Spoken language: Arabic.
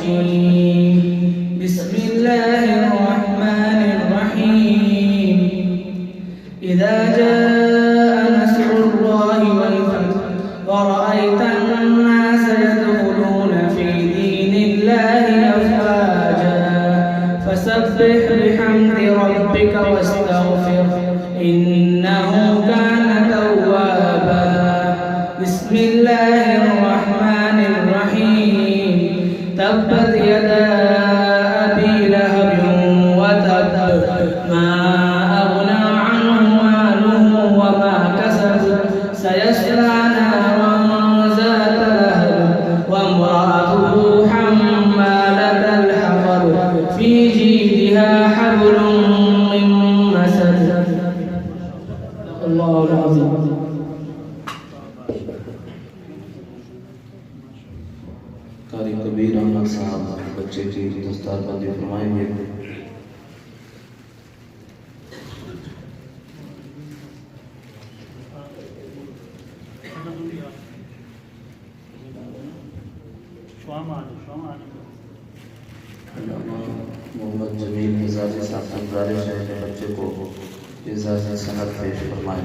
الرجيم. بسم الله الرحمن الرحيم. إذا جاء نصر الله والفتح ورأيت الناس يدخلون في دين الله أفواجا فسبح بحمد ربك واستغفره إنه كان توابا. بسم الله الرحمن الرحيم. تبت يدا أبي لهب وتب ما أغنى عنه ماله وما كسب سيصلى نارا ذات لهب وامرأته حمالة الحطب في جيدها حبل من مسد. الله العظيم. कारी कबीर अहमद साहब बच्चे की दस्तारबंदी फरमाएंगे। मोहम्मद जमील एजाज़ी साहब गुजारिश है कि बच्चे को एजाज़ी सनद पेश फरमाएं।